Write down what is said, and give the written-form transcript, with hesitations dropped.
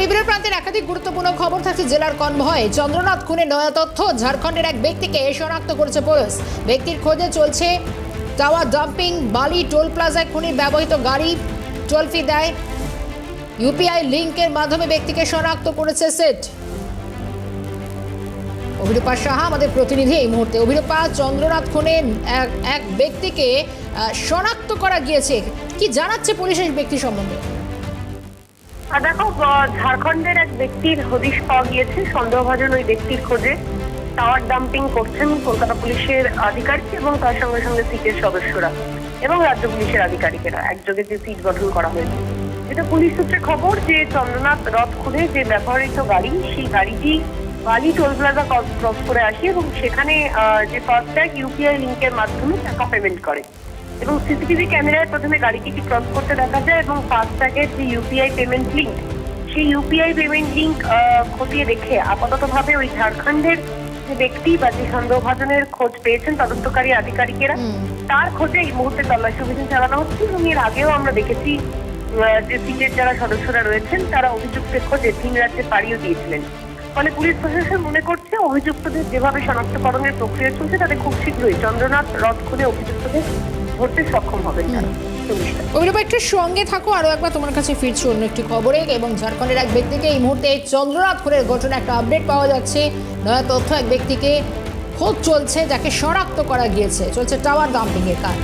বিবরের প্রান্তের একাধিক গুরুত্বপূর্ণ খবর থাকছে জেলার কনভয়ে। চন্দ্রনাথ খুনে নয়া তথ্য, ঝাড়খণ্ডের এক ব্যক্তিকে শনাক্ত করেছে পুলিশ। ব্যক্তির খোঁজে চলছে টাওয়ার ডাম্পিং, বালি টোল প্লাজায় খুনির ব্যবহৃত গাড়ি টোল ফি দেয়। ইউপিআই লিঙ্কের মাধ্যমে ব্যক্তিকে শনাক্ত করেছে সেট। অভিরূপা সাহা আমাদের প্রতিনিধি এই মুহূর্তে। অভিরূপা, চন্দ্রনাথ খুনে এক ব্যক্তিকে শনাক্ত করা গিয়েছে, কি জানাচ্ছে পুলিশ এই ব্যক্তি সম্বন্ধে? দেখো, ঝাড়খণ্ডের এক ব্যক্তির হদিশ পাওয়া গিয়েছে। সন্দেহভাজন ওই ব্যক্তির খোঁজে টাওয়ার ডাম্পিং করছেন কলকাতা পুলিশের আধিকারিক এবং তার সঙ্গে সঙ্গে সিটের সদস্যরা এবং রাজ্য পুলিশের আধিকারিকেরা একযোগে যে সিট গঠন করা হয়েছে। যেটা পুলিশ সূত্রে খবর যে চন্দ্রনাথ রথ খুনে যে ব্যবহৃত গাড়ি, সেই গাড়িটি বালি টোল প্লাজা ক্রস করে আসে এবং সেখানে যে ফাস্ট্যাগ ইউপিআই লিঙ্কের মাধ্যমে টাকা পেমেন্ট করে এবং সিসিটিভি ক্যামেরায় প্রথমে গাড়িটিকে ক্রস করতে দেখা যায় এবং ফাস্ট্যাগের যে ইউপিআই পেমেন্ট লিঙ্ক, সেই ইউপিআই পেমেন্ট লিঙ্ক খতিয়ে দেখে আপাততভাবে ওই ঝাড়খণ্ডের যে ব্যক্তি বা যে সন্দেহভাজনের খোঁজ পেয়েছেন তদন্তকারী আধিকারিকেরা, তার খোঁজে এই মুহূর্তে তল্লাশি অভিযান চালানো হচ্ছে। এবং এর আগেও আমরা দেখেছি যে সিটের যারা সদস্যরা রয়েছেন তারা অভিযুক্তের খোঁজে ভিন রাজ্যে পাড়িও দিয়েছিলেন। ফলে পুলিশ প্রশাসন মনে করছে অভিযুক্তদের যেভাবে শনাক্তকরণের প্রক্রিয়া চলছে তাতে খুব শীঘ্রই চন্দ্রনাথ রথ খুনে অভিযুক্তদের ধরতে সক্ষম হবেন তারা। অভিরূপা, একটু সঙ্গে থাকো, আরো একবার তোমার কাছে ফিরছি অন্য একটি খবরে। এবং ঝাড়খণ্ডের এক ব্যক্তিকে এই মুহূর্তে চন্দ্রনাথ খুনের ঘটনা একটা আপডেট পাওয়া যাচ্ছে। নয়া তথ্য, এক ব্যক্তিকে খোঁজ চলছে যাকে শনাক্ত করা গিয়েছে, চলছে টাওয়ার ডাম্পিং এর কাজ।